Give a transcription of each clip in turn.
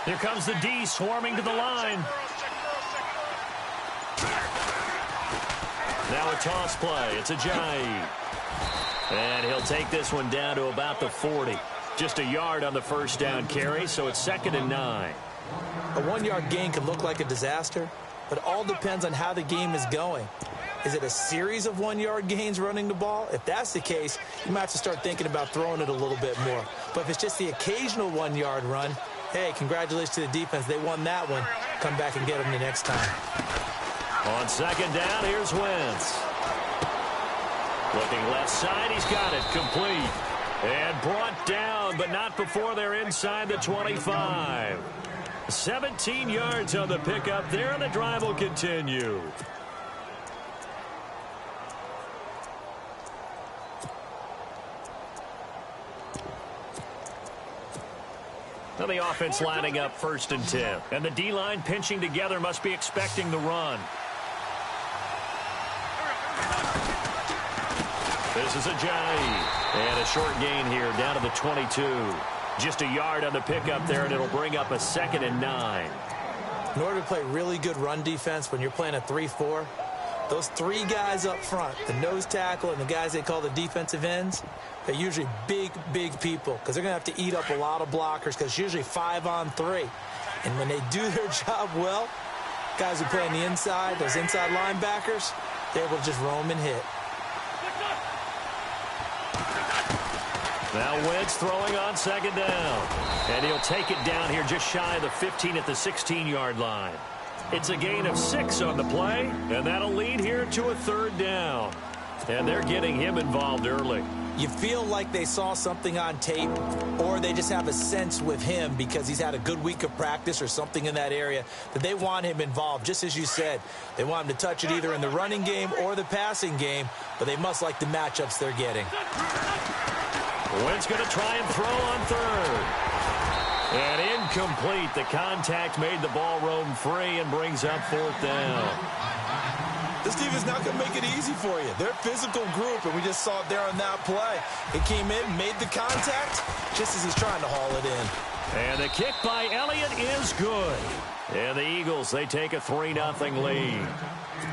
Here comes the D swarming to the line. Now a toss play. It's Ajayi. And he'll take this one down to about the 40. Just a yard on the first down carry, so it's 2nd and 9. A 1-yard gain can look like a disaster, but it all depends on how the game is going. Is it a series of 1-yard gains running the ball? If that's the case, you might have to start thinking about throwing it a little bit more. But if it's just the occasional 1-yard run, hey, congratulations to the defense. They won that one. Come back and get them the next time. On 2nd down, here's Wentz. Looking left side, he's got it. Complete. And brought down, but not before they're inside the 25. 17 yards on the pickup there, and the drive will continue. Now the offense lining up 1st and 10. And the D-line pinching together must be expecting the run. This is Ajayi. And a short gain here down to the 22. Just a yard on the pickup there, and it'll bring up a 2nd and 9. In order to play really good run defense when you're playing a 3-4, those 3 guys up front, the nose tackle and the guys they call the defensive ends, they're usually big, big people because they're going to have to eat up a lot of blockers because it's usually 5 on 3. And when they do their job well, guys who play on the inside, those inside linebackers, they're able to just roam and hit. Now Wentz throwing on 2nd down. And he'll take it down here just shy of the 15 at the 16-yard line. It's a gain of 6 on the play, and that'll lead here to a 3rd down. And they're getting him involved early. You feel like they saw something on tape, or they just have a sense with him because he's had a good week of practice or something in that area that they want him involved. Just as you said, they want him to touch it either in the running game or the passing game, but they must like the matchups they're getting. Wentz going to try and throw on 3rd. And incomplete. The contact made the ball roam free and brings up 4th down. This team is not going to make it easy for you. They're a physical group, and we just saw it there on that play. It came in, made the contact, just as he's trying to haul it in. And the kick by Elliott is good. And the Eagles, they take a 3-0 lead.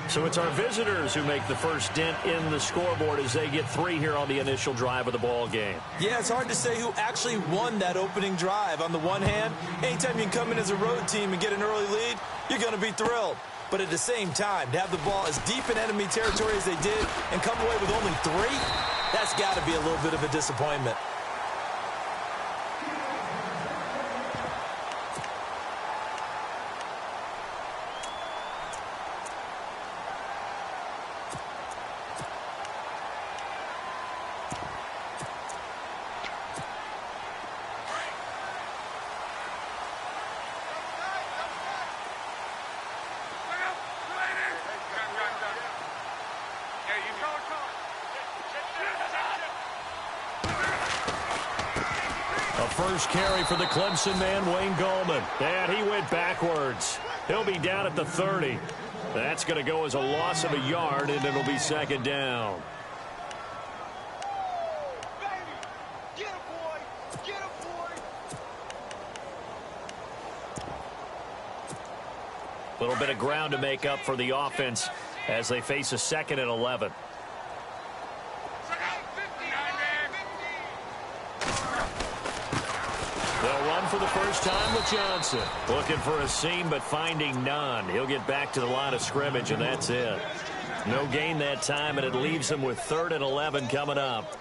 So it's our visitors who make the first dent in the scoreboard as they get 3 here on the initial drive of the ball game. Yeah, it's hard to say who actually won that opening drive. On the one hand, anytime you can come in as a road team and get an early lead, you're going to be thrilled. But at the same time, to have the ball as deep in enemy territory as they did and come away with only 3, that's got to be a little bit of a disappointment. First carry for the Clemson man, Wayne Gallman. And he went backwards. He'll be down at the 30. That's going to go as a loss of a yard, and it'll be 2nd down. A little bit of ground to make up for the offense as they face a 2nd and 11. They'll run for the first time with Johnson. Looking for a seam, but finding none. He'll get back to the line of scrimmage, and that's it. No gain that time, and it leaves him with 3rd and 11 coming up.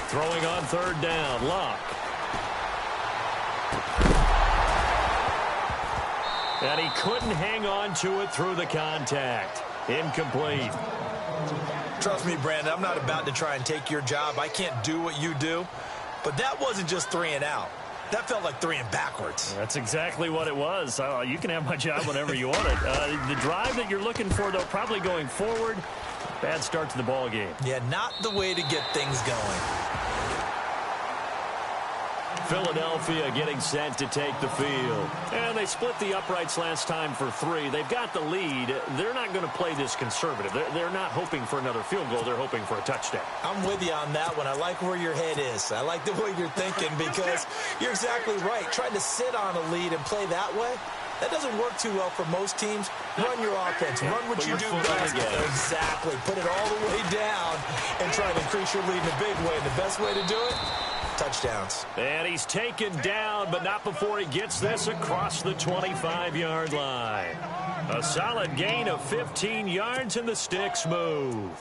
Throwing on 3rd down, Luck. And he couldn't hang on to it through the contact. Incomplete. Trust me, Brandon, I'm not about to try and take your job. I can't do what you do. But that wasn't just 3 and out. That felt like three and backwards. That's exactly what it was. You can have my job whenever you want it. The drive that you're looking for, though, probably going forward. Bad start to the ball game. Yeah, not the way to get things going. Philadelphia getting set to take the field. And they split the uprights last time for 3. They've got the lead. They're not going to play this conservative. They're not hoping for another field goal. They're hoping for a touchdown. I'm with you on that one. I like where your head is. I like the way you're thinking because you're exactly right. Trying to sit on a lead and play that way, that doesn't work too well for most teams. Run your offense. Run what you do best. Exactly. Put it all the way down and try to increase your lead in a big way. And the best way to do it, touchdowns. And he's taken down, but not before he gets this across the 25-yard line. A solid gain of 15 yards, and the sticks move.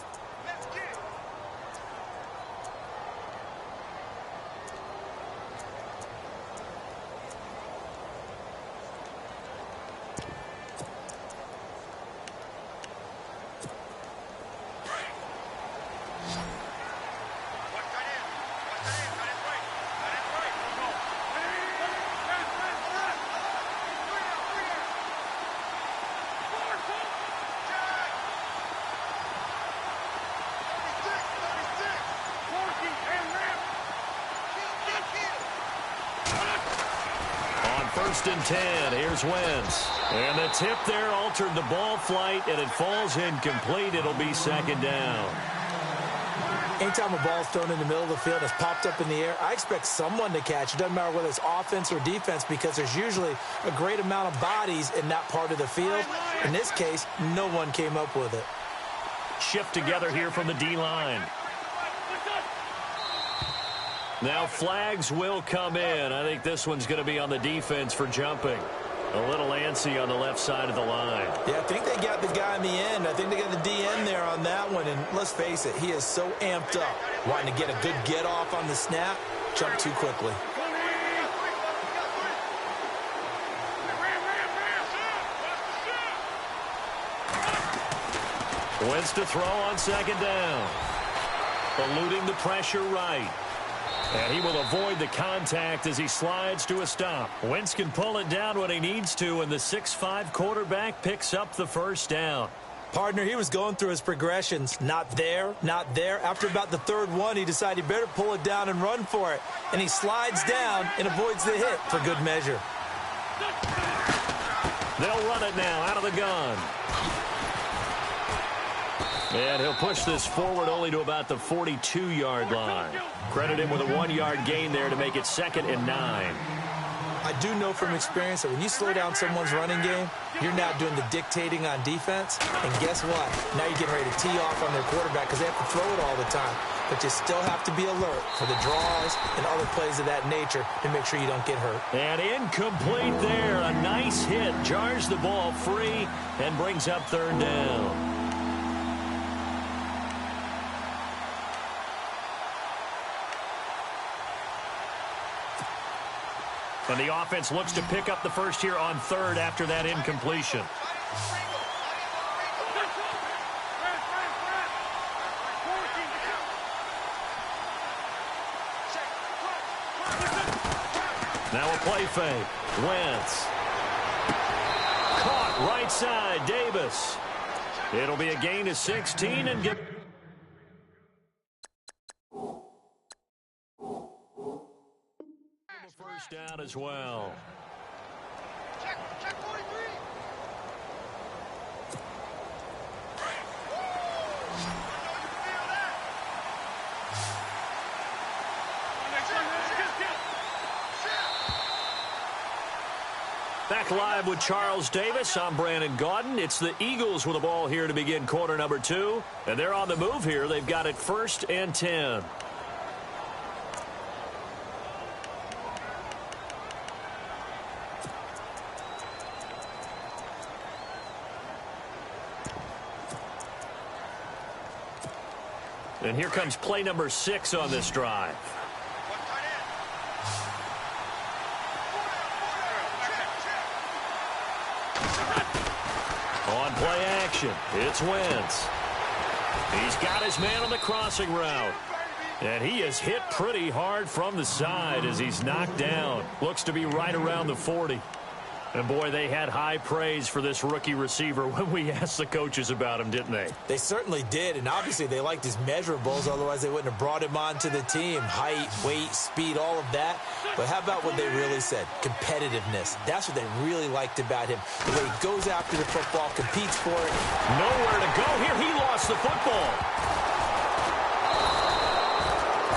First and 10. Here's Wentz. And the tip there altered the ball flight, and it falls incomplete. It'll be second down. Anytime a ball's thrown in the middle of the field and it's popped up in the air, I expect someone to catch. It doesn't matter whether it's offense or defense because there's usually a great amount of bodies in that part of the field. In this case, no one came up with it. Shift together here from the D-line. Now flags will come in. I think this one's going to be on the defense for jumping. A little antsy on the left side of the line. Yeah, I think they got the guy in the end. I think they got the DN there on that one. And let's face it, he is so amped up. Wanting to get a good get off on the snap, jump too quickly. Wentz to throw on second down. Eluding the pressure right. And he will avoid the contact as he slides to a stop. Wentz can pull it down when he needs to, and the 6'5" quarterback picks up the first down. Partner, he was going through his progressions. Not there, not there. After about the third one, he decided he better pull it down and run for it. And he slides down and avoids the hit for good measure. They'll run it now out of the gun. And he'll push this forward only to about the 42-yard line. Credit him with a 1-yard gain there to make it 2nd and 9. I do know from experience that when you slow down someone's running game, you're now doing the dictating on defense. And guess what? Now you're getting ready to tee off on their quarterback because they have to throw it all the time. But you still have to be alert for the draws and other plays of that nature to make sure you don't get hurt. And incomplete there. A nice hit. Jars the ball free and brings up 3rd down. And the offense looks to pick up the first here on 3rd after that incompletion. Now a play fake. Wentz. Caught right side. Davis. It'll be a gain of 16 and get... First down as well. Check 43. Back live with Charles Davis. I'm Brandon Gaudin. It's the Eagles with the ball here to begin quarter number 2. And they're on the move here. They've got it 1st and 10. And here comes play number 6 on this drive. On play action, it's Wentz. He's got his man on the crossing route. And he is hit pretty hard from the side as he's knocked down. Looks to be right around the 40. And, boy, they had high praise for this rookie receiver when we asked the coaches about him, didn't they? They certainly did, and obviously they liked his measurables. Otherwise, they wouldn't have brought him onto the team. Height, weight, speed, all of that. But how about what they really said? Competitiveness. That's what they really liked about him. The way he goes after the football, competes for it. Nowhere to go here. He lost the football.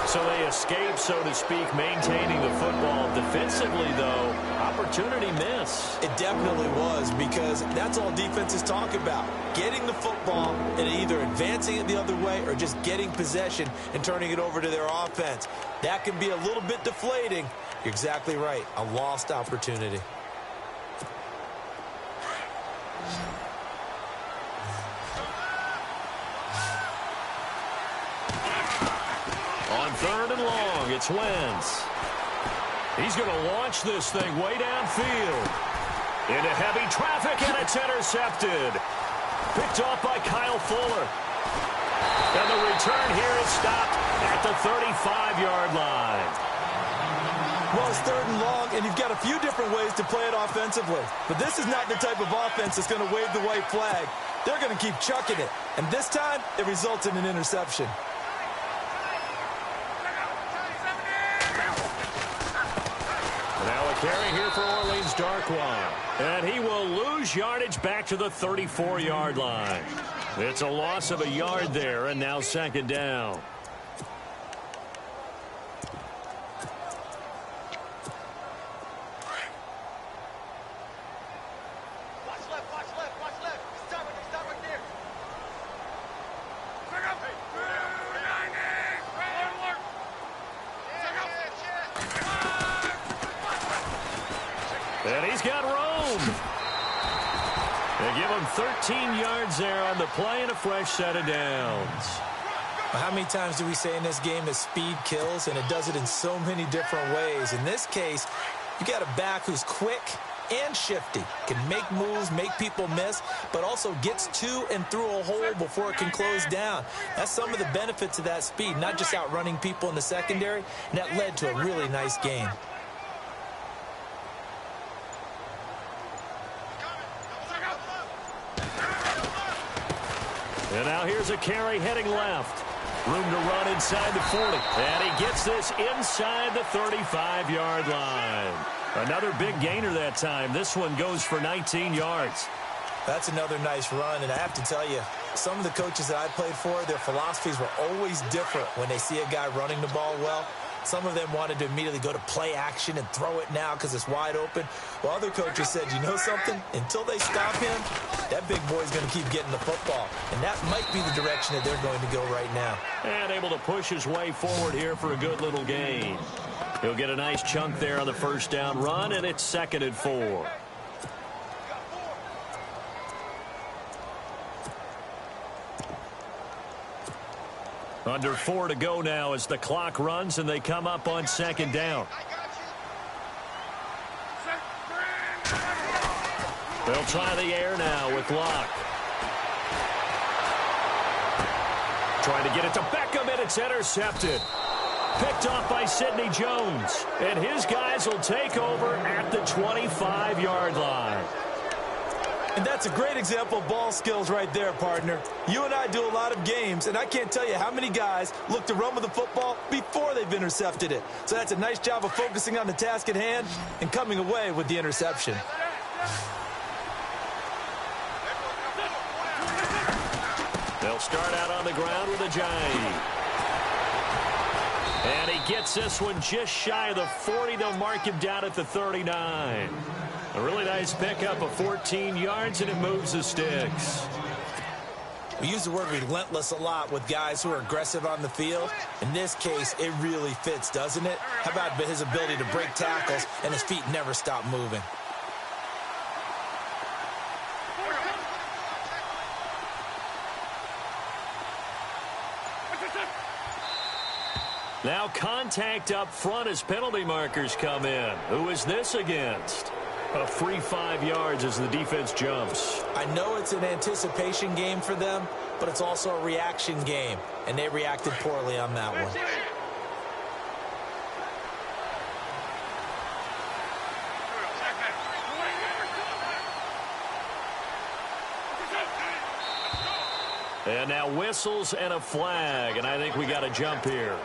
So they escape, so to speak, maintaining the football. Defensively, though, opportunity miss. It definitely was, because that's all defenses talk about. Getting the football and either advancing it the other way or just getting possession and turning it over to their offense. That can be a little bit deflating. You're exactly right. A lost opportunity. On 3rd and long, it's Wentz. He's going to launch this thing way downfield. Into heavy traffic, and it's intercepted. Picked off by Kyle Fuller. And the return here is stopped at the 35-yard line. Well, it's 3rd and long, and you've got a few different ways to play it offensively. But this is not the type of offense that's going to wave the white flag. They're going to keep chucking it. And this time, it results in an interception. Carry here for Orleans Darkwa. And he will lose yardage back to the 34-yard line. It's a loss of a yard there, and now 2nd down. Stop right there. And he's got room. They give him 13 yards there on the play and a fresh set of downs. How many times do we say in this game that speed kills, and it does it in so many different ways? In this case, you got a back who's quick and shifty, can make moves, make people miss, but also gets to and through a hole before it can close down. That's some of the benefits of that speed, not just outrunning people in the secondary, and that led to a really nice game. And now here's a carry heading left. Room to run inside the 40. And he gets this inside the 35-yard line. Another big gainer that time. This one goes for 19 yards. That's another nice run, and I have to tell you, some of the coaches that I played for, their philosophies were always different when they see a guy running the ball well. Some of them wanted to immediately go to play action and throw it now because it's wide open. While other coaches said, you know something? Until they stop him, that big boy's going to keep getting the football. And that might be the direction that they're going to go right now. And able to push his way forward here for a good little gain. He'll get a nice chunk there on the first down run, and it's 2nd and 4. Under 4 to go now as the clock runs and they come up on 2nd down. They'll try the air now with Locke. Trying to get it to Beckham, and it's intercepted. Picked off by Sidney Jones. And his guys will take over at the 25-yard line. And that's a great example of ball skills right there, partner. You and I do a lot of games, and I can't tell you how many guys look to run with the football before they've intercepted it. So that's a nice job of focusing on the task at hand and coming away with the interception. They'll start out on the ground with a giant. And he gets this one just shy of the 40. They'll mark him down at the 39. A really nice pickup of 14 yards, and it moves the sticks. We use the word relentless a lot with guys who are aggressive on the field. In this case, it really fits, doesn't it? How about his ability to break tackles and his feet never stop moving? Now contact up front as penalty markers come in. Who is this against? A free 5 yards as the defense jumps. I know it's an anticipation game for them, but it's also a reaction game, and they reacted poorly on that one. And now whistles and a flag, and I think we got a jump here.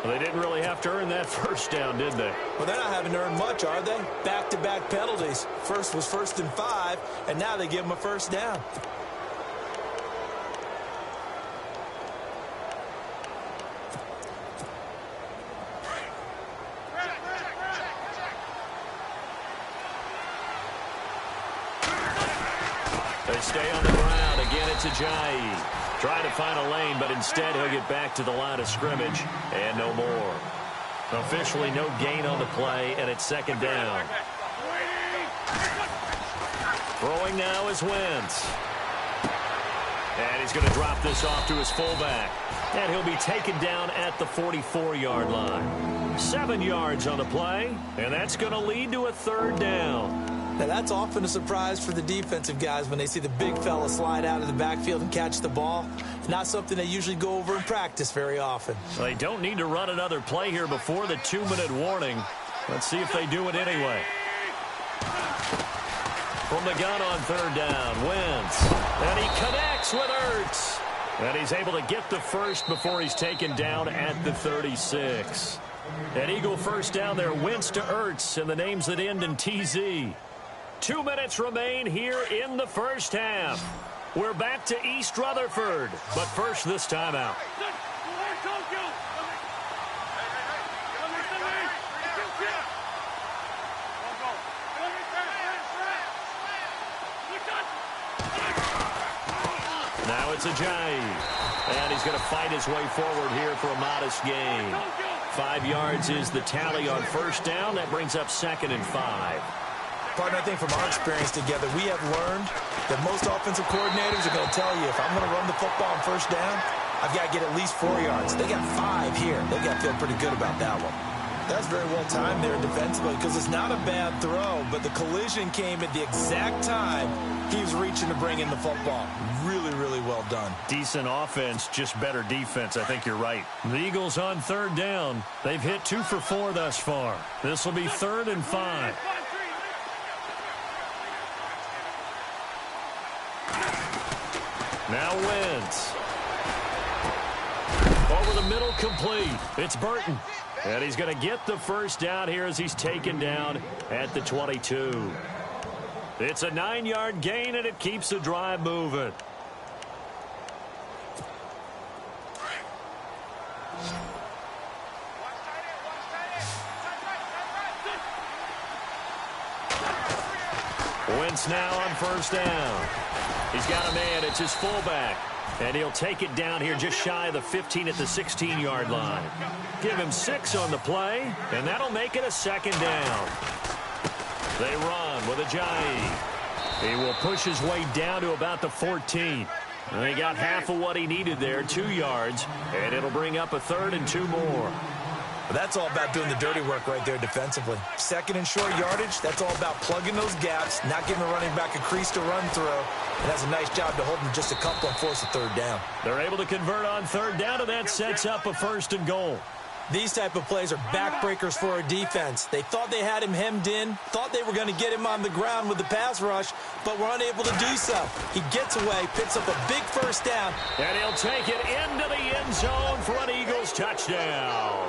Well, they didn't really have to earn that first down, did they? Well, they're not having to earn much, are they? Back-to-back penalties. First was 1st and 5, and now they give them a first down. They stay on the ground. Again, it's Ajayi. Trying to find a lane, but instead he'll get back to the line of scrimmage and no more. Officially no gain on the play, and it's 2nd down. Throwing now is Wentz. And he's going to drop this off to his fullback. And he'll be taken down at the 44-yard line. 7 yards on the play, and that's going to lead to a 3rd down. Now, that's often a surprise for the defensive guys when they see the big fella slide out of the backfield and catch the ball. Not something they usually go over in practice very often. Well, they don't need to run another play here before the 2-minute warning. Let's see if they do it anyway. From the gun on 3rd down, Wentz. And he connects with Ertz. And he's able to get the first before he's taken down at the 36. An Eagle first down there, Wentz to Ertz, and the names that end in TZ. 2 minutes remain here in the first half. We're back to East Rutherford, but first this timeout. Now it's Ajayi, and he's going to fight his way forward here for a modest gain. 5 yards is the tally on first down. That brings up 2nd and 5. Partner, I think from our experience together, we have learned that most offensive coordinators are going to tell you, if I'm going to run the football on first down, I've got to get at least 4 yards. They got 5 here. They've got to feel pretty good about that one. That's very well timed there defensively because it's not a bad throw, but the collision came at the exact time he was reaching to bring in the football. Really, really well done. Decent offense, just better defense. I think you're right. The Eagles on 3rd down. They've hit 2 for 4 thus far. This will be 3rd and 5. Now Wentz. Over the middle, complete. It's Burton. And he's going to get the first down here as he's taken down at the 22. It's a 9-yard gain, and it keeps the drive moving. Wentz now on first down. He's got a man. It's his fullback. And he'll take it down here just shy of the 15 at the 16-yard line. Give him 6 on the play, and that'll make it a 2nd down. They run with Ajayi. He will push his way down to about the 14. And he got half of what he needed there, 2 yards, and it'll bring up a 3rd and 2 more. But that's all about doing the dirty work right there defensively. 2nd and short yardage, that's all about plugging those gaps, not giving the running back a crease to run through. And that's a nice job to hold them just a couple and force a 3rd down. They're able to convert on 3rd down, and that sets up a 1st and goal. These type of plays are backbreakers for our defense. They thought they had him hemmed in, thought they were going to get him on the ground with the pass rush, but were unable to do so. He gets away, picks up a big first down. And he'll take it into the end zone for an Eagles touchdown.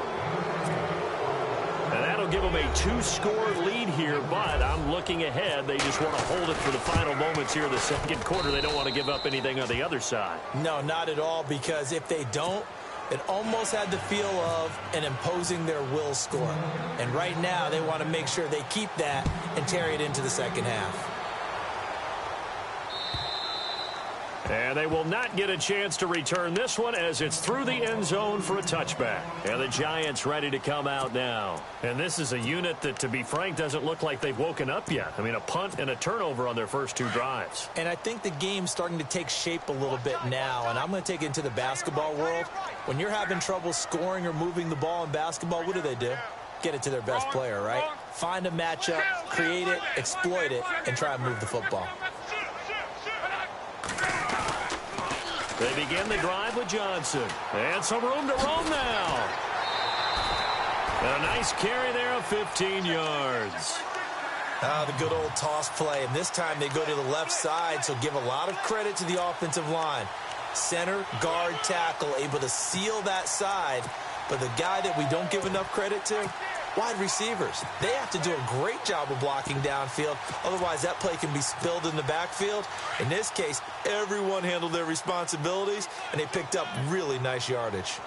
And that'll give them a 2-score lead here, but I'm looking ahead. They just want to hold it for the final moments here in the 2nd quarter. They don't want to give up anything on the other side. No, not at all, because if they don't, it almost had the feel of an imposing their will score. And right now, they want to make sure they keep that and carry it into the 2nd half. And they will not get a chance to return this one as it's through the end zone for a touchback. And the Giants ready to come out now. And this is a unit that, to be frank, doesn't look like they've woken up yet. I mean, a punt and a turnover on their first 2 drives. And I think the game's starting to take shape a little bit now. And I'm going to take it into the basketball world. When you're having trouble scoring or moving the ball in basketball, what do? Get it to their best player, right? Find a matchup, create it, exploit it, and try and move the football. They begin the drive with Johnson. And some room to roam now. And a nice carry there of 15 yards. The good old toss play. And this time they go to the left side, so give a lot of credit to the offensive line. center, guard, tackle, able to seal that side. But the guy that we don't give enough credit to, wide receivers. They have to do a great job of blocking downfield. Otherwise, that play can be spilled in the backfield. In this case, everyone handled their responsibilities, and they picked up really nice yardage.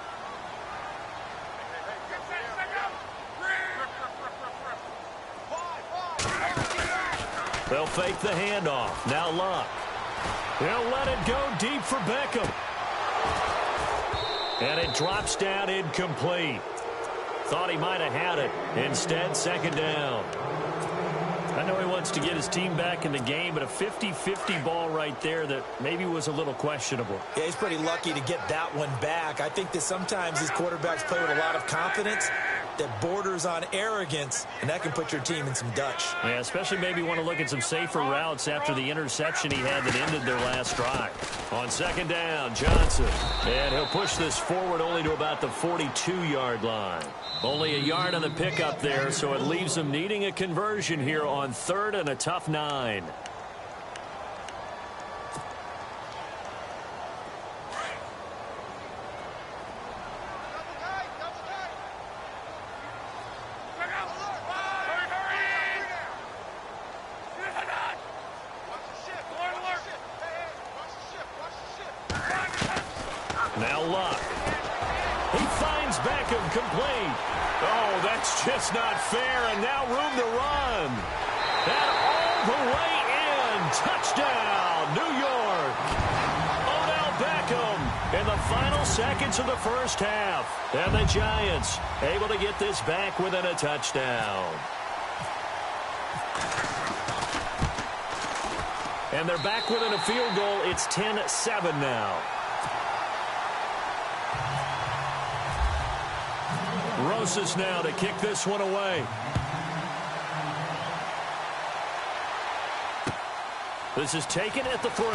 They'll fake the handoff. Now Luck. They'll let it go deep for Beckham. And it drops down incomplete. Thought he might have had it. Instead, second down. I know he wants to get his team back in the game, but a 50-50 ball right there that maybe was a little questionable. Yeah, he's pretty lucky to get that one back. I think that sometimes these quarterbacks play with a lot of confidence that borders on arrogance, and that can put your team in some Dutch. Yeah, especially maybe want to look at some safer routes after the interception he had that ended their last drive. On second down, Johnson. And he'll push this forward only to about the 42-yard line. Only a yard on the pickup there, so it leaves them needing a conversion here on third and a tough 9. Now Luck. He finds Beckham complete. Oh, that's just not fair, and now room to run. And all the way in. Touchdown, New York. Odell Beckham in the final seconds of the first half. And the Giants able to get this back within a touchdown. And they're back within a field goal. It's 10-7 now. Rosas now to kick this one away. This is taken at the 3.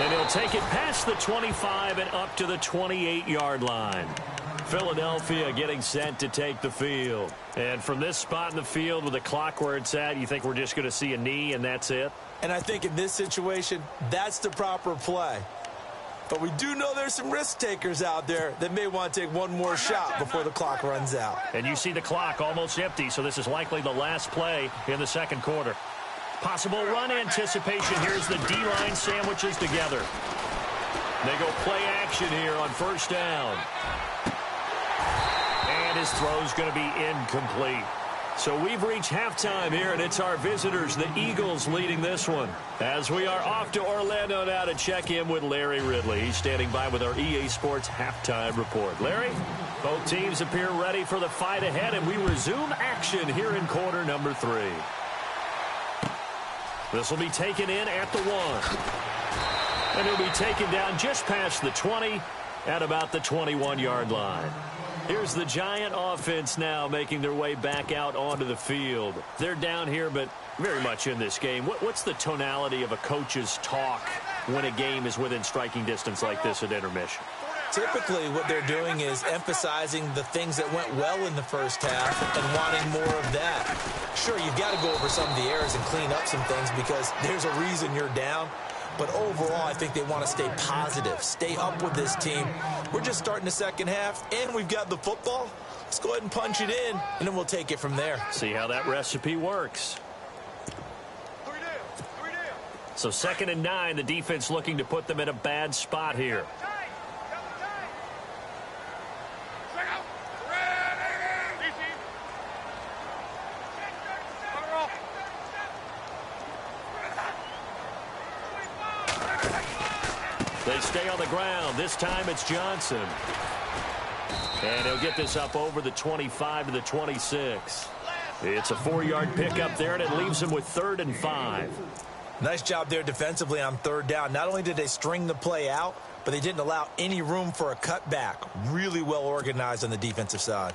And he'll take it past the 25 and up to the 28-yard line. Philadelphia getting set to take the field. And from this spot in the field with the clock where it's at, you think we're just going to see a knee and that's it? And I think in this situation, that's the proper play. But we do know there's some risk takers out there that may want to take one more shot before the clock runs out. And you see the clock almost empty, so this is likely the last play in the second quarter. Possible run anticipation. Here's the D-line sandwiches together. They go play action here on first down. And his throw's going to be incomplete. So we've reached halftime here, and it's our visitors, the Eagles, leading this one. As we are off to Orlando now to check in with Larry Ridley. He's standing by with our EA Sports halftime report. Larry, both teams appear ready for the fight ahead, and we resume action here in quarter number 3. This will be taken in at the 1. And he'll be taken down just past the 20 at about the 21-yard line. Here's the Giant offense now making their way back out onto the field. They're down here, but very much in this game. What's the tonality of a coach's talk when a game is within striking distance like this at intermission? Typically, what they're doing is emphasizing the things that went well in the first half and wanting more of that. Sure, you've got to go over some of the errors and clean up some things because there's a reason you're down. But overall, I think they want to stay positive, stay up with this team. We're just starting the second half, and we've got the football. Let's go ahead and punch it in, and then we'll take it from there. See how that recipe works. So 2nd and 9, the defense looking to put them in a bad spot here. They stay on the ground. This time it's Johnson. And he'll get this up over the 25 to the 26. It's a 4-yard pickup there, and it leaves him with 3rd and 5. Nice job there defensively on 3rd down. Not only did they string the play out, but they didn't allow any room for a cutback. Really well organized on the defensive side.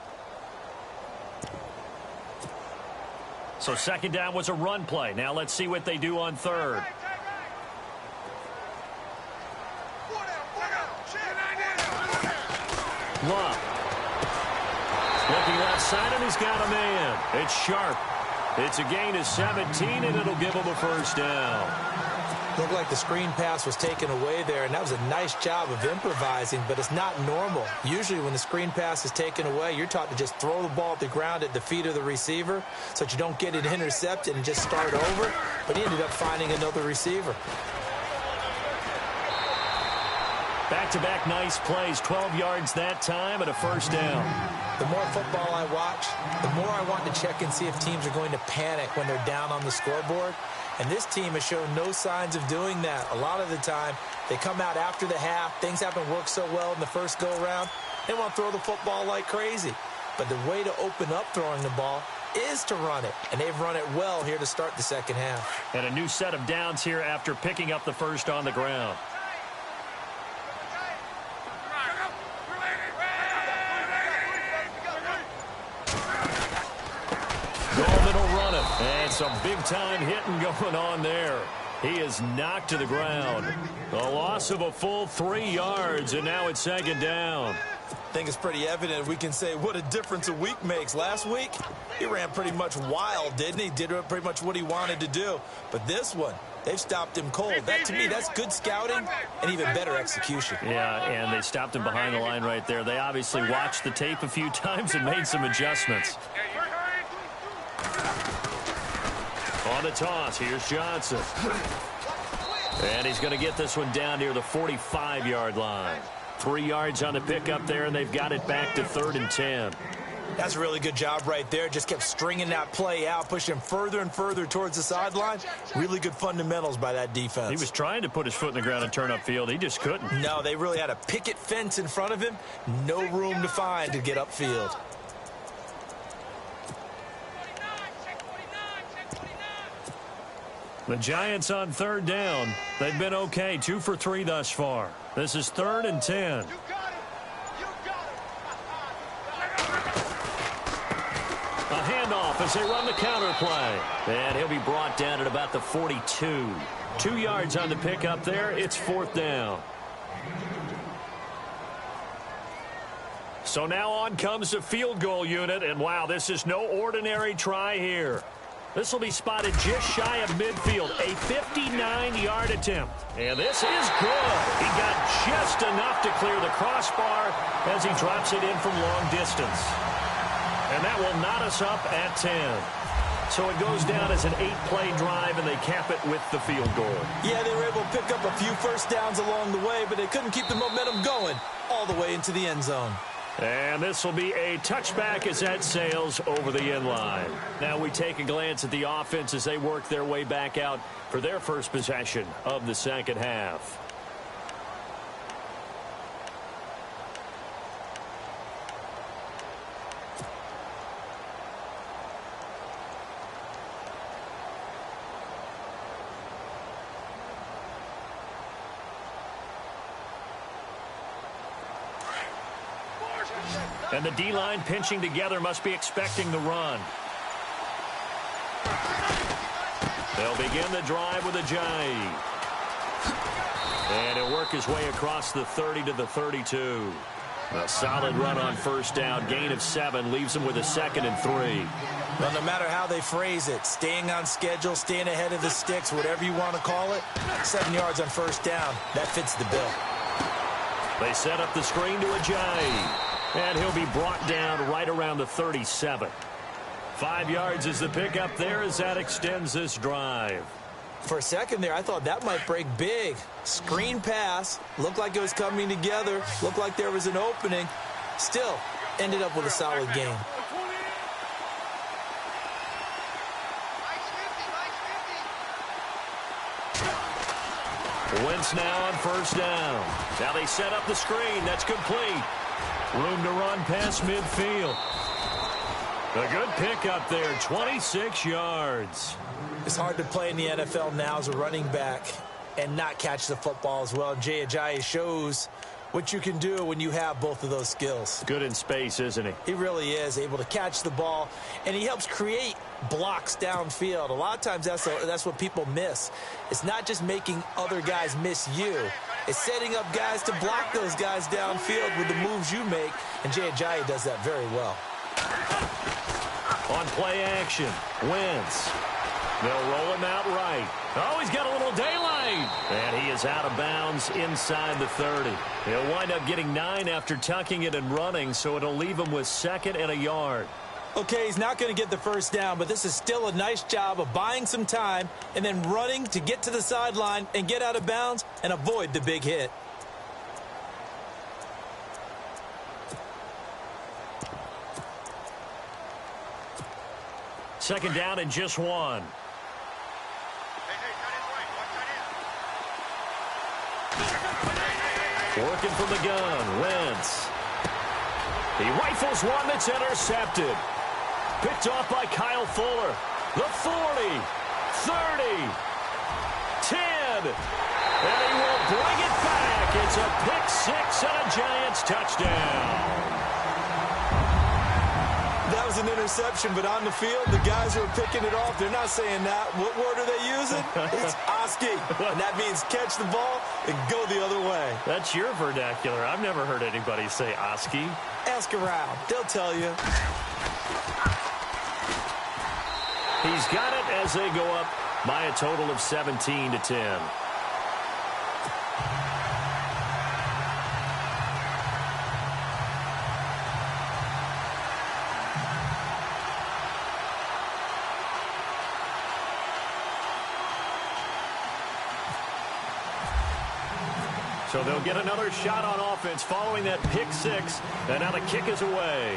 So 2nd down was a run play. Now let's see what they do on 3rd. Luck. Looking left side, and he's got a man. It's Sharp. It's a gain of 17, and it'll give him a first down. Looked like the screen pass was taken away there, and that was a nice job of improvising, but it's not normal. Usually when the screen pass is taken away, you're taught to just throw the ball at the ground at the feet of the receiver so that you don't get it intercepted and just start over, but he ended up finding another receiver. Back-to-back nice plays, 12 yards that time and a first down. The more football I watch, the more I want to check and see if teams are going to panic when they're down on the scoreboard. And this team has shown no signs of doing that. A lot of the time, they come out after the half. Things haven't worked so well in the first go-around. They want to throw the football like crazy. But the way to open up throwing the ball is to run it. And they've run it well here to start the second half. And a new set of downs here after picking up the first on the ground. Golden will run him. And some big-time hitting going on there. He is knocked to the ground. A loss of a full 3 yards, and now it's second down. I think it's pretty evident we can say what a difference a week makes. Last week, he ran pretty much wild, didn't he? Did pretty much what he wanted to do. But this one, they've stopped him cold. That, to me, that's good scouting and even better execution. Yeah, and they stopped him behind the line right there. They obviously watched the tape a few times and made some adjustments. On the toss, here's Johnson. And he's going to get this one down near the 45-yard line. 3 yards on the pickup there, and they've got it back to 3rd and 10. That's a really good job right there. Just kept stringing that play out, pushing him further and further towards the sideline. Really good fundamentals by that defense. He was trying to put his foot in the ground and turn upfield. He just couldn't. No, they really had a picket fence in front of him. No room to find to get upfield. The Giants on 3rd down. They've been okay, 2 for 3 thus far. This is 3rd and 10. You got it. You got it. A handoff as they run the counter play. And he'll be brought down at about the 42. 2 yards on the pickup there. It's 4th down. So now on comes the field goal unit. And wow, this is no ordinary try here. This will be spotted just shy of midfield. A 59-yard attempt. And this is good. He got just enough to clear the crossbar as he drops it in from long distance. And that will knot us up at 10. So it goes down as an 8-play drive, and they cap it with the field goal. Yeah, they were able to pick up a few first downs along the way, but they couldn't keep the momentum going all the way into the end zone. And this will be a touchback as that sails over the end line. Now we take a glance at the offense as they work their way back out for their first possession of the second half. And the D-line pinching together must be expecting the run. They'll begin the drive with a Ajayi. And he'll work his way across the 30 to the 32. A solid run on first down. Gain of 7 leaves him with a 2nd and 3. Well, no matter how they phrase it, staying on schedule, staying ahead of the sticks, whatever you want to call it, 7 yards on first down, that fits the bill. They set up the screen to Ajayi. And he'll be brought down right around the 37. 5 yards is the pickup there as that extends this drive. For a second there, I thought that might break big. Screen pass, looked like it was coming together, looked like there was an opening. Still, ended up with a solid game. Wentz now on first down. Now they set up the screen. That's complete. Room to run past midfield. A good pickup there, 26 yards. It's hard to play in the NFL now as a running back and not catch the football as well. Jay Ajayi shows what you can do when you have both of those skills. Good in space, isn't he? He really is able to catch the ball, and he helps create blocks downfield. A lot of times that's what people miss. It's not just making other guys miss you. It's setting up guys to block those guys downfield with the moves you make, and Jay Ajayi does that very well. On play action, Wentz. They'll roll him out right. Oh, he's got a little daylight. right. And he is out of bounds inside the 30. He'll wind up getting 9 after tucking it and running, so it'll leave him with 2nd and a yard. Okay, he's not going to get the first down, but this is still a nice job of buying some time and then running to get to the sideline and get out of bounds and avoid the big hit. Second down and just 1. Working from the gun, Wentz. He rifles one that's intercepted. Picked off by Kyle Fuller. The 40, 30, 10. And he will bring it back. It's a pick 6 and a Giants touchdown. That was an interception, but on the field, the guys who are picking it off, they're not saying that. What word are they using? It's Oski. And that means catch the ball and go the other way. That's your vernacular. I've never heard anybody say Oski. Ask around. They'll tell you. He's got it as they go up by a total of 17-10. So they'll get another shot on offense following that pick 6, and now the kick is away.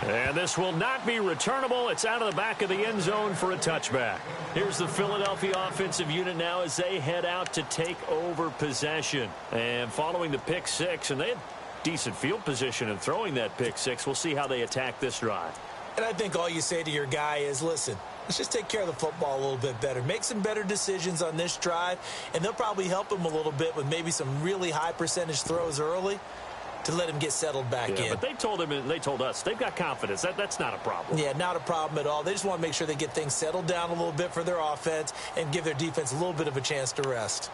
And this will not be returnable. It's out of the back of the end zone for a touchback. Here's the Philadelphia offensive unit now as they head out to take over possession. And following the pick 6, and they had decent field position in throwing that pick 6. We'll see how they attack this drive. And I think all you say to your guy is, listen, let's just take care of the football a little bit better. Make some better decisions on this drive, and they'll probably help him a little bit with maybe some really high percentage throws early to let him get settled back in. But they told him, and they told us, they've got confidence. That's not a problem. Yeah, not a problem at all. They just want to make sure they get things settled down a little bit for their offense and give their defense a little bit of a chance to rest.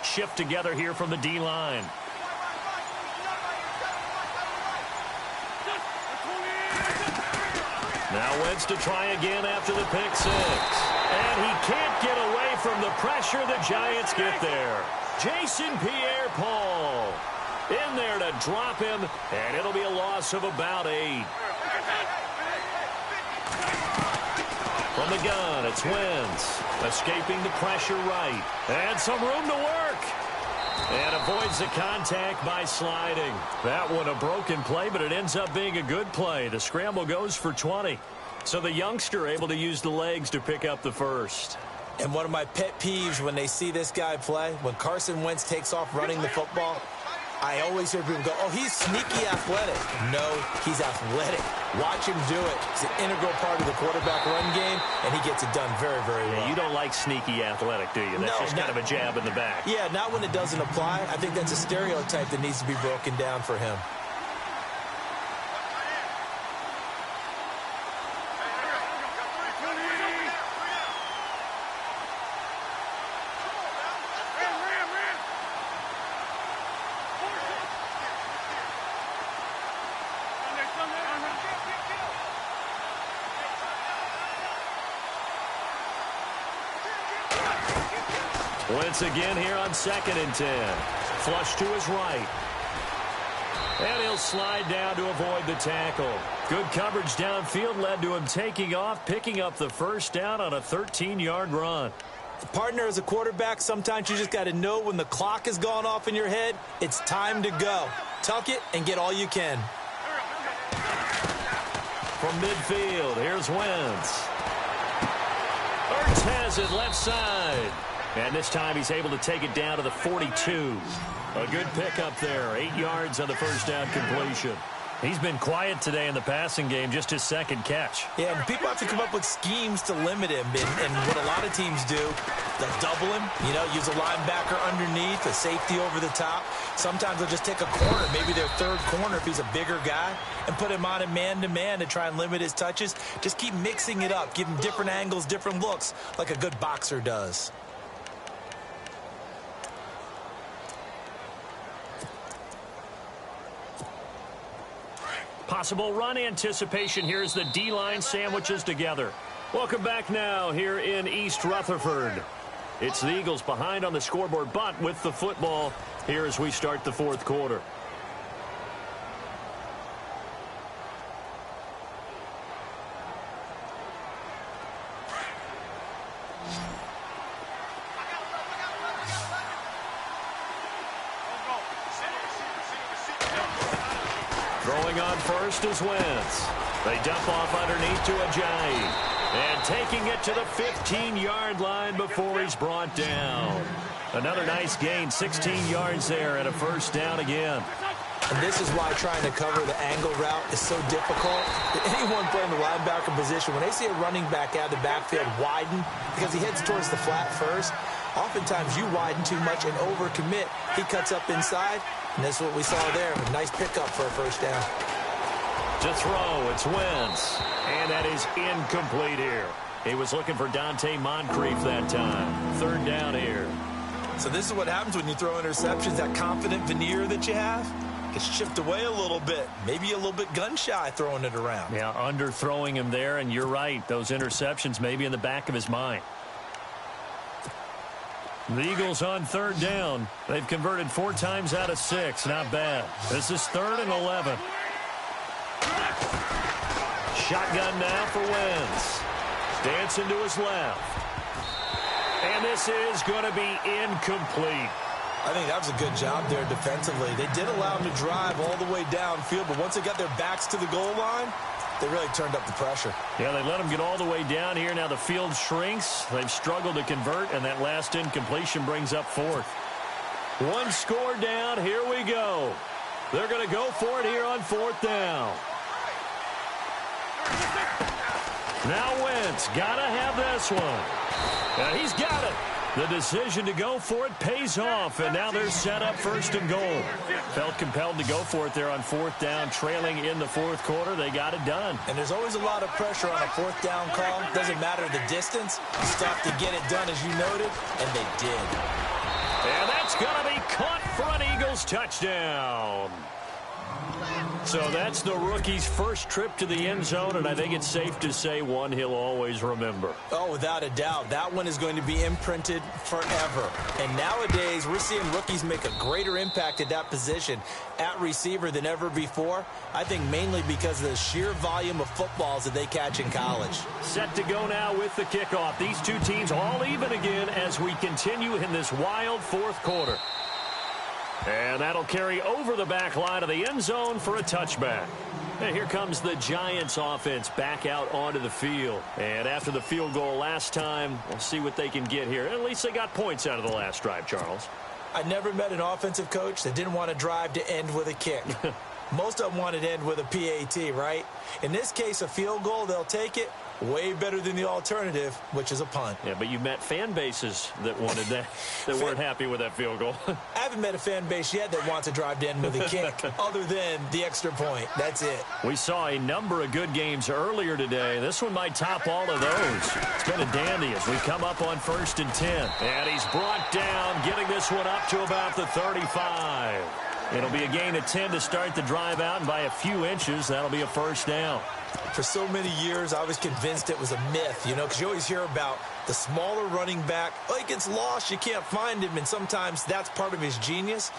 Shift together here from the D-line. Now Wentz to try again after the pick 6. And he can't get away from the pressure. The Giants get there. Jason Pierre-Paul in there to drop him, and it'll be a loss of about 8. From the gun, it's Wentz. Escaping the pressure right. And some room to work. And avoids the contact by sliding. That one a broken play, but it ends up being a good play. The scramble goes for 20. So the youngster able to use the legs to pick up the first. And one of my pet peeves when they see this guy play, when Carson Wentz takes off running the football, I always hear people go, oh, he's sneaky athletic. No, he's athletic. Watch him do it. He's an integral part of the quarterback run game, and he gets it done very, very well. Yeah, you don't like sneaky athletic, do you? That's just kind of a jab in the back. Yeah, not when it doesn't apply. I think that's a stereotype that needs to be broken down for him. Wentz again here on 2nd and 10. Flush to his right. And he'll slide down to avoid the tackle. Good coverage downfield led to him taking off, picking up the first down on a 13-yard run. Partner, as a quarterback, sometimes you just got to know when the clock has gone off in your head, it's time to go. Tuck it and get all you can. From midfield, here's Wentz. Ertz has it left side. And this time he's able to take it down to the 42. A good pickup there. 8 yards on the first down completion. He's been quiet today in the passing game, just his second catch. Yeah, and people have to come up with schemes to limit him. And what a lot of teams do, they'll double him, use a linebacker underneath, a safety over the top. Sometimes they'll just take a corner, maybe their third corner if he's a bigger guy, and put him on a man-to-man to try and limit his touches. Just keep mixing it up, give him different angles, different looks, like a good boxer does. Possible run anticipation here as the D-line sandwiches together. Welcome back now here in East Rutherford. It's the Eagles behind on the scoreboard, but with the football here as we start the fourth quarter. Throwing on first is Wentz. They dump off underneath to Ajayi. And taking it to the 15-yard line before he's brought down. Another nice gain, 16 yards there and a first down again. And this is why trying to cover the angle route is so difficult. Anyone playing the linebacker position, when they see a running back out of the backfield widen because he heads towards the flat first, oftentimes you widen too much and overcommit. He cuts up inside, and that's what we saw there. A nice pickup for a first down. To throw, it's Wentz. And that is incomplete here. He was looking for Dante Moncrief that time. Third down here. So this is what happens when you throw interceptions. That confident veneer that you have gets chipped away a little bit. Maybe a little bit gun-shy throwing it around. Yeah, underthrowing him there, and you're right. Those interceptions may be in the back of his mind. The Eagles on third down. They've converted 4 times out of 6. Not bad. This is 3rd and 11. Shotgun now for Wentz. Dancing to his left. And this is going to be incomplete. I think that was a good job there defensively. They did allow him to drive all the way downfield, but once they got their backs to the goal line, they really turned up the pressure. Yeah, they let him get all the way down here. Now the field shrinks. They've struggled to convert, and that last incompletion brings up 4th. 1 score down. Here we go. They're going to go for it here on 4th down. Now Wentz, gotta have this one. And he's got it. The decision to go for it pays off, and now they're set up 1st and goal. Felt compelled to go for it there on 4th down, trailing in the 4th quarter. They got it done. And there's always a lot of pressure on a 4th down call. Doesn't matter the distance. You stop to get it done, as you noted, and they did. And that's going to be caught for an Eagles touchdown. So that's the rookie's first trip to the end zone, and I think it's safe to say one he'll always remember. Oh, without a doubt. That one is going to be imprinted forever. And nowadays, we're seeing rookies make a greater impact at that position at receiver than ever before. I think mainly because of the sheer volume of footballs that they catch in college. Set to go now with the kickoff. These two teams all even again as we continue in this wild 4th quarter. And that'll carry over the back line of the end zone for a touchback. And here comes the Giants offense back out onto the field. And after the field goal last time, we'll see what they can get here. At least they got points out of the last drive, Charles. I never met an offensive coach that didn't want to drive to end with a kick. Most of them wanted to end with a PAT, right? In this case, a field goal, they'll take it. Way better than the alternative, which is a punt. Yeah, but you met fan bases that wanted that, that weren't happy with that field goal. I haven't met a fan base yet that wants to drive to end with a kick, other than the extra point. That's it. We saw a number of good games earlier today. This one might top all of those. It's been a dandy as we come up on 1st and 10. And he's brought down, getting this one up to about the 35. It'll be a gain of 10 to start the drive out, and by a few inches, that'll be a first down. For so many years, I was convinced it was a myth, because you always hear about the smaller running back. Oh, he gets lost, you can't find him, and sometimes that's part of his genius.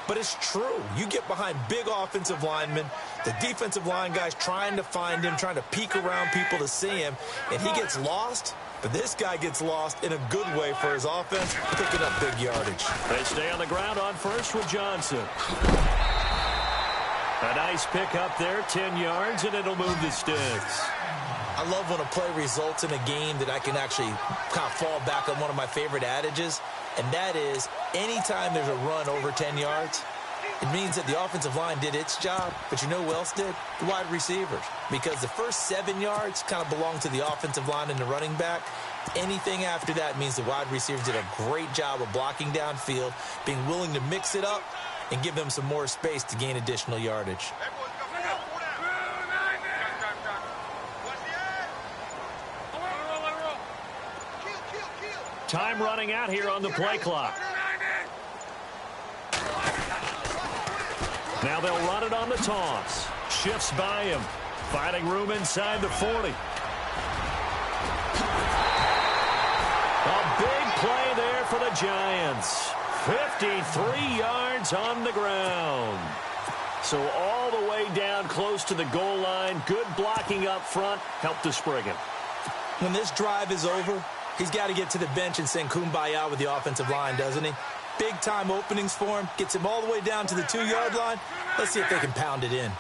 But it's true. You get behind big offensive linemen, the defensive line guys trying to find him, trying to peek around people to see him, and he gets lost. But this guy gets lost in a good way for his offense, picking up big yardage. They stay on the ground on first with Johnson. A nice pick up there, 10 yards, and it'll move the sticks. I love when a play results in a game that I can actually kind of fall back on one of my favorite adages, and that is anytime there's a run over 10 yards, it means that the offensive line did its job, but you know who else did? The wide receivers. Because the first 7 yards kind of belong to the offensive line and the running back. Anything after that means the wide receivers did a great job of blocking downfield, being willing to mix it up, and give them some more space to gain additional yardage. Time running out here on the play clock. Now they'll run it on the toss. shifts by him. Finding room inside the 40. A big play there for the Giants. 53 yards on the ground. So all the way down close to the goal line. Good blocking up front. Helped to spring him. When this drive is over, he's got to get to the bench and sing Kumbaya with the offensive line, doesn't he? Big-time openings for him. Gets him all the way down to the 2-yard line. Let's see if they can pound it in.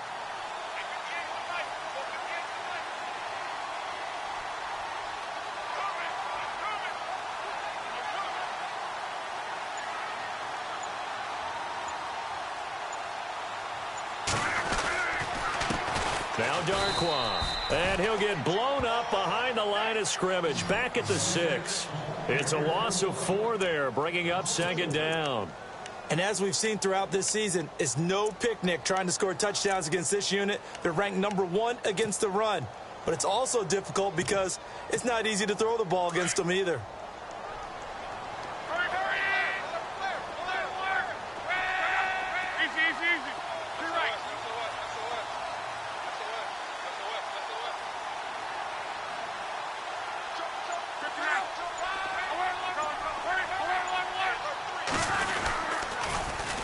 Now Darquan, and he'll get blown up behind the line of scrimmage, back at the 6. It's a loss of 4 there, bringing up 2nd down. And as we've seen throughout this season, it's no picnic trying to score touchdowns against this unit. They're ranked number 1 against the run. But it's also difficult because it's not easy to throw the ball against them either.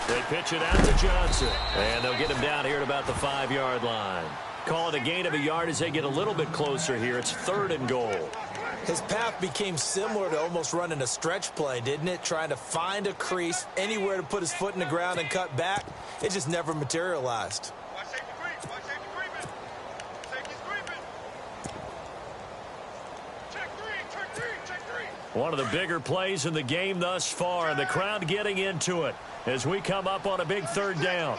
They pitch it out to Johnson, and they'll get him down here at about the 5-yard line. Call it a gain of a yard as they get a little bit closer here. It's 3rd and goal. His path became similar to almost running a stretch play, didn't it? Trying to find a crease, anywhere to put his foot in the ground and cut back. It just never materialized. One of the bigger plays in the game thus far, and the crowd getting into it as we come up on a big 3rd down.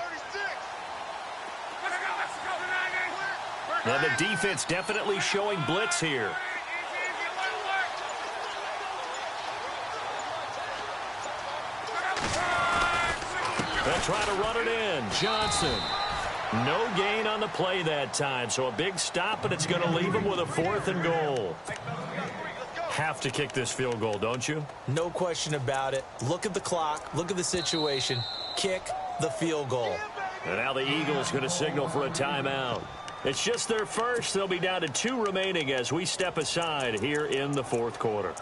And the defense definitely showing blitz here. They'll try to run it in. Johnson. No gain on the play that time, so a big stop, and it's going to leave him with a 4th and goal. Have to kick this field goal, don't you? No question about it. Look at the clock. Look at the situation. Kick the field goal. And now the Eagles going to signal for a timeout. It's just their first. They'll be down to 2 remaining as we step aside here in the 4th quarter.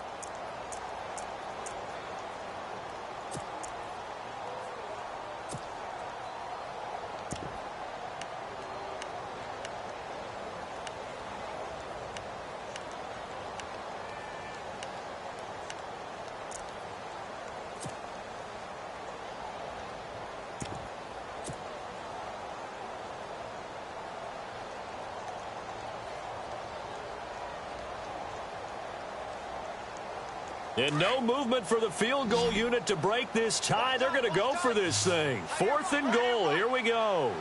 And no movement for the field goal unit to break this tie. They're going to go for this thing. 4th and goal. Here we go.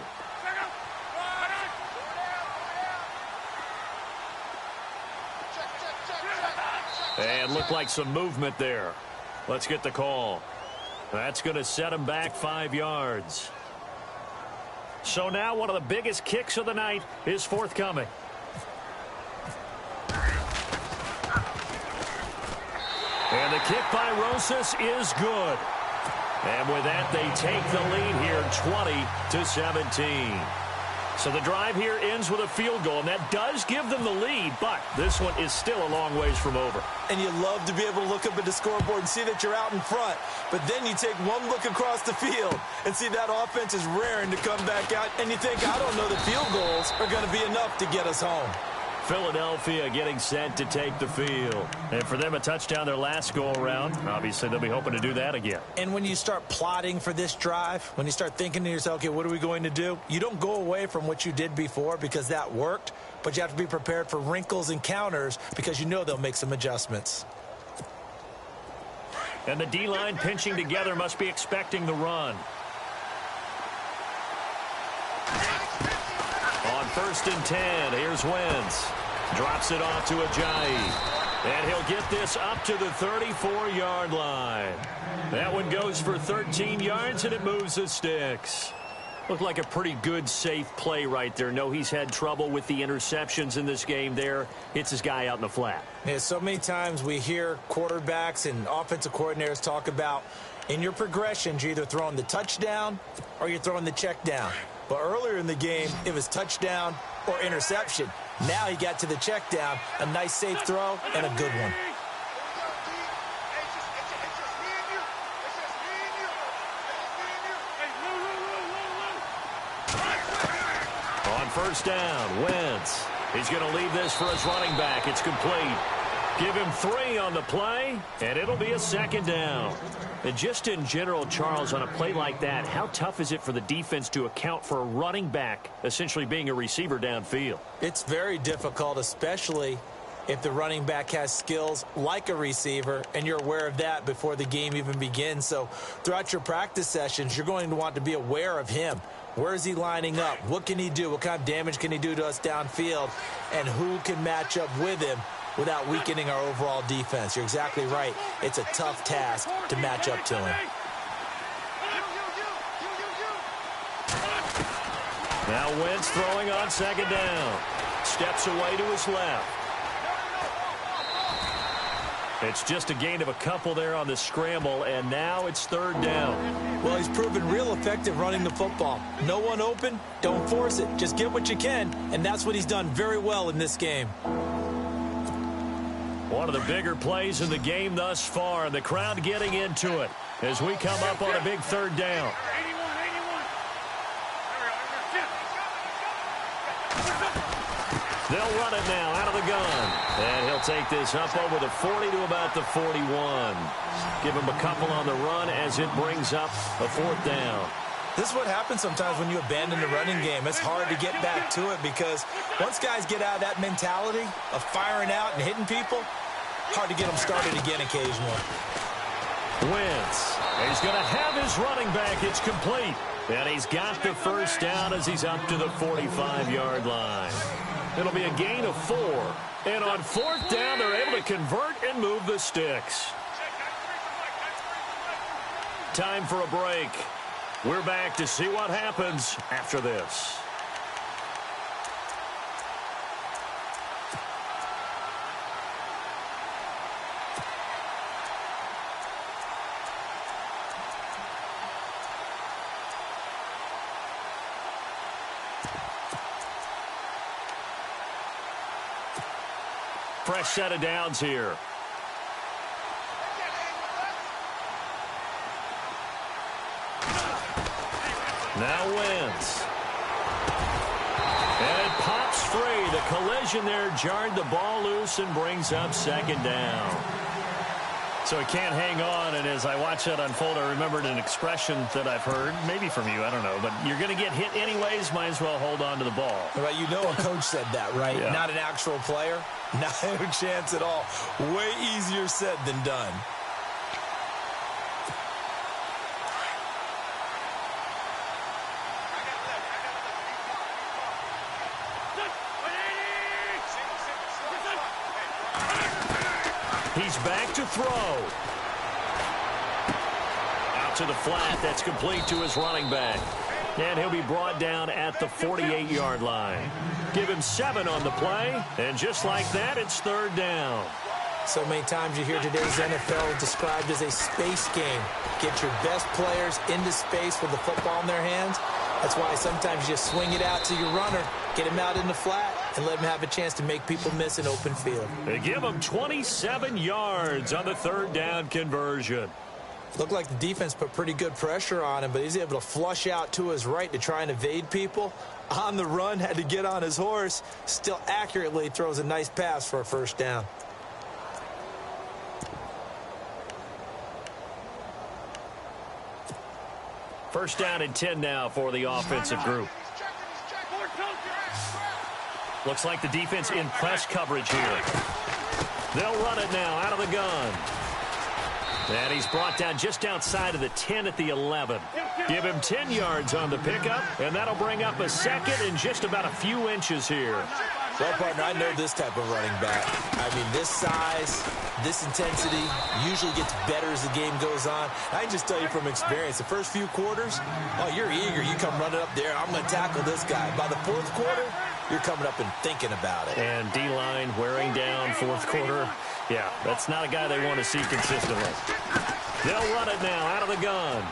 And looked like some movement there. Let's get the call. That's going to set him back 5 yards. So now one of the biggest kicks of the night is forthcoming. And the kick by Rosas is good. And with that, they take the lead here 20-17. So the drive here ends with a field goal, and that does give them the lead, but this one is still a long ways from over. And you love to be able to look up at the scoreboard and see that you're out in front, but then you take one look across the field and see that offense is raring to come back out, and you think, I don't know that field goals are going to be enough to get us home. Philadelphia getting set to take the field. And for them, a touchdown their last go-around. Obviously, they'll be hoping to do that again. And when you start plotting for this drive, when you start thinking to yourself, okay, what are we going to do? You don't go away from what you did before because that worked, but you have to be prepared for wrinkles and counters because you know they'll make some adjustments. And the D-line pinching together must be expecting the run. On 1st and 10, here's Wentz. Drops it off to Ajayi. And he'll get this up to the 34-yard line. That one goes for 13 yards, and it moves the sticks. Looked like a pretty good, safe play right there. No, he's had trouble with the interceptions in this game there. Hits his guy out in the flat. Yeah, so many times we hear quarterbacks and offensive coordinators talk about in your progressions, you're either throwing the touchdown or you're throwing the check down. But earlier in the game, it was touchdown or interception. Now he got to the check down, a nice safe throw, and a good one. On first down, Wentz. He's going to leave this for his running back. It's complete. Give him 3 on the play, and it'll be a second down. And just in general, Charles, on a play like that, how tough is it for the defense to account for a running back essentially being a receiver downfield? It's very difficult, especially if the running back has skills like a receiver, and you're aware of that before the game even begins. So throughout your practice sessions, you're going to want to be aware of him. Where is he lining up? What can he do? What kind of damage can he do to us downfield? And who can match up with him without weakening our overall defense? You're exactly right. It's a tough task to match up to him. Now Wentz throwing on second down. Steps away to his left. It's just a gain of a couple there on the scramble, and now it's third down. Well, he's proven real effective running the football. No one open, don't force it. Just get what you can, and that's what he's done very well in this game. One of the bigger plays in the game thus far, and the crowd getting into it as we come up on a big third down. They'll run it now out of the gun. And he'll take this up over the 40 to about the 41. Give him a couple on the run as it brings up a fourth down. This is what happens sometimes when you abandon the running game. It's hard to get back to it because once guys get out of that mentality of firing out and hitting people, hard to get them started again occasionally. Wentz. He's going to have his running back. It's complete. And he's got the first down as he's up to the 45-yard line. It'll be a gain of 4. And on fourth down, they're able to convert and move the sticks. Time for a break. We're back to see what happens after this. Fresh set of downs here. Now Wentz. And it pops free. The collision there jarred the ball loose and brings up second down. So he can't hang on, and as I watch that unfold, I remembered an expression that I've heard, maybe from you, I don't know, but you're going to get hit anyways, might as well hold on to the ball. Right, you know a coach said that, right? Yeah. Not an actual player. Not a chance at all. Way easier said than done. He's back to throw. Out to the flat. That's complete to his running back. And he'll be brought down at the 48-yard line. Give him 7 on the play. And just like that, it's third down. So many times you hear today's NFL described as a space game. Get your best players into space with the football in their hands. That's why sometimes you just swing it out to your runner, get him out in the flat, and let him have a chance to make people miss an open field. They give him 27 yards on the third down conversion. Looked like the defense put pretty good pressure on him, but he's able to flush out to his right to try and evade people. On the run, had to get on his horse. Still accurately throws a nice pass for a first down. First down and 10 now for the offensive group. Looks like the defense in press coverage here. They'll run it now out of the gun. And he's brought down just outside of the 10 at the 11. Give him 10 yards on the pickup, and that'll bring up a second in just about a few inches here. Well, partner, I know this type of running back. I mean, this size, this intensity usually gets better as the game goes on. I can just tell you from experience, the first few quarters, oh, you're eager. You come running up there, I'm going to tackle this guy. By the fourth quarter, you're coming up and thinking about it. And D-line wearing down fourth quarter. Yeah, that's not a guy they want to see consistently. They'll run it now out of the gun.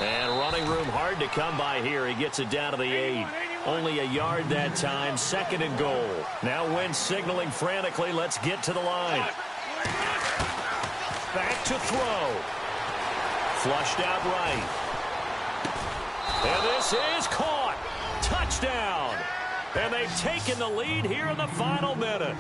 And running room hard to come by here. He gets it down to the 8. Only a yard that time. 2nd and goal. Now Wentz signaling frantically. Let's get to the line. Back to throw. Flushed out right. And this is caught. Touchdown. And they've taken the lead here in the final minute.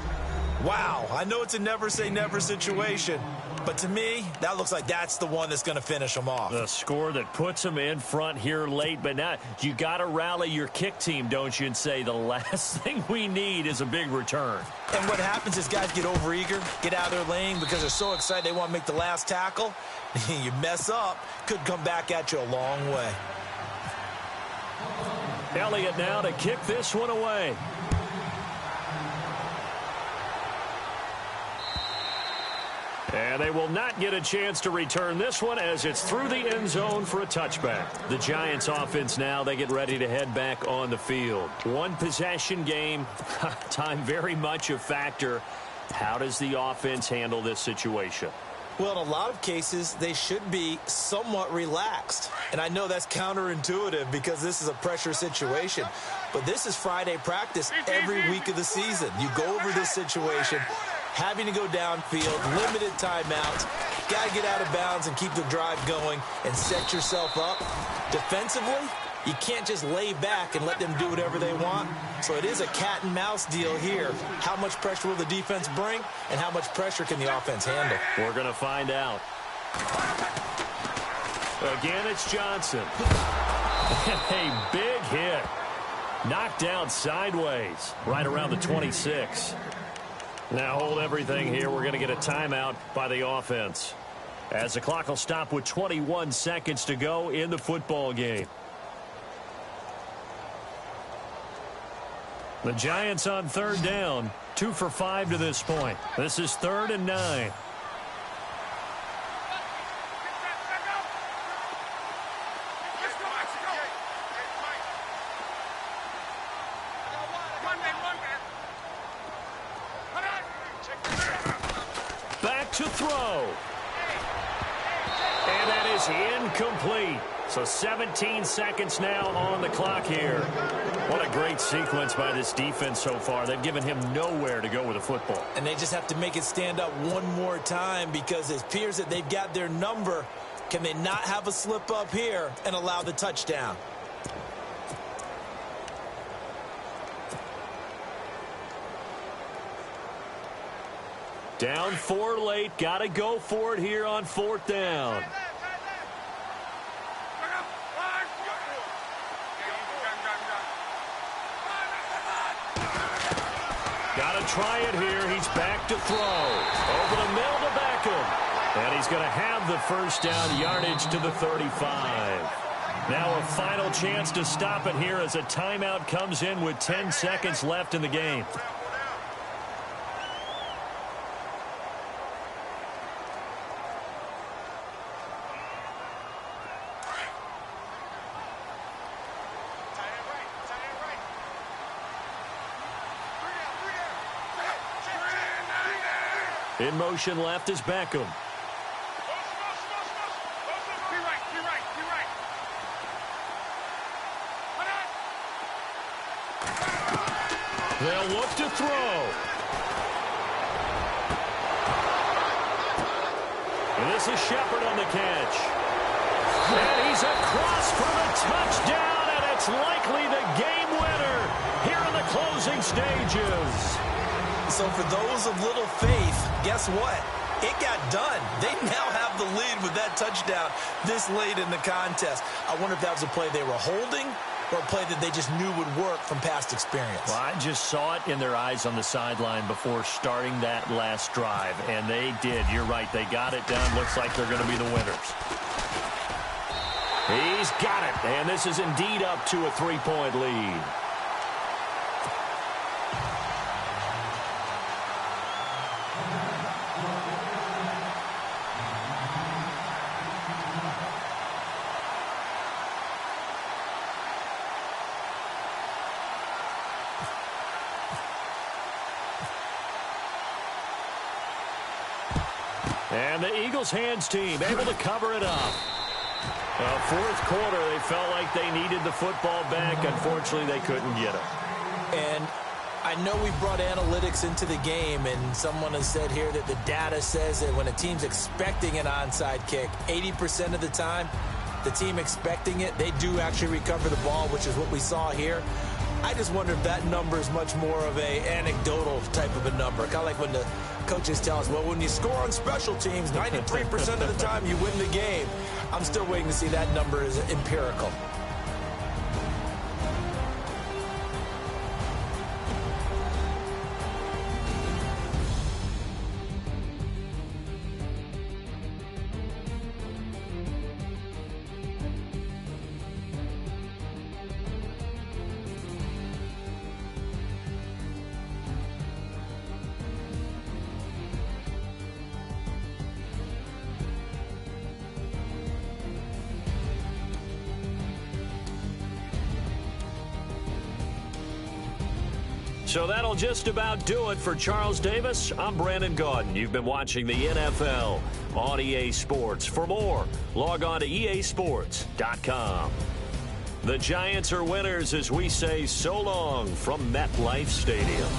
Wow, I know it's a never-say-never situation, but to me, that looks like that's the one that's going to finish them off. The score that puts them in front here late, but now you got to rally your kick team, don't you, and say the last thing we need is a big return. And what happens is guys get overeager, get out of their lane because they're so excited they want to make the last tackle. You mess up, could come back at you a long way. Elliott now to kick this one away. And they will not get a chance to return this one as it's through the end zone for a touchback. The Giants offense now, they get ready to head back on the field. One possession game, time very much a factor. How does the offense handle this situation? Well, in a lot of cases, they should be somewhat relaxed. And I know that's counterintuitive because this is a pressure situation. But this is Friday practice every week of the season. You go over this situation, having to go downfield, limited timeouts, got to get out of bounds and keep the drive going and set yourself up. Defensively, you can't just lay back and let them do whatever they want. So it is a cat and mouse deal here. How much pressure will the defense bring and how much pressure can the offense handle? We're going to find out. Again, it's Johnson. A big hit. Knocked down sideways right around the 26. Now hold everything here. We're going to get a timeout by the offense as the clock will stop with 21 seconds to go in the football game. The Giants on 3rd down, 2 for 5 to this point. This is 3rd and 9. Back to throw. And that is incomplete. So 17 seconds now on the clock here. What a great sequence by this defense so far. They've given him nowhere to go with the football. And they just have to make it stand up one more time because it appears that they've got their number. Can they not have a slip up here and allow the touchdown? Down 4 late. Got to go for it here on 4th down. Got to try it here. He's back to throw. Over the middle to Beckham. And he's going to have the first down, yardage to the 35. Now a final chance to stop it here as a timeout comes in with 10 seconds left in the game. In motion left is Beckham. They'll look to throw. And this is Shepard on the catch. And he's across for the touchdown, and it's likely the game winner here in the closing stages. So for those of little faith, guess what? It got done. They now have the lead with that touchdown this late in the contest. I wonder if that was a play they were holding or a play that they just knew would work from past experience. Well, I just saw it in their eyes on the sideline before starting that last drive, and they did. You're right. They got it done. Looks like they're going to be the winners. He's got it, and this is indeed up to a 3-point lead. And the Eagles hands team able to cover it up. Fourth quarter, they felt like they needed the football back. Unfortunately, they couldn't get it. And I know we brought analytics into the game, and someone has said here that the data says that when a team's expecting an onside kick, 80% of the time, the team expecting it, they do actually recover the ball, which is what we saw here. I just wonder if that number is much more of a anecdotal type of a number. Kind of like when the coaches tell us, well, when you score on special teams, 93% of the time you win the game. I'm still waiting to see that number is empirical. So that'll just about do it for Charles Davis. I'm Brandon Gaudin. You've been watching the NFL on EA Sports. For more, log on to easports.com. The Giants are winners as we say so long from MetLife Stadium.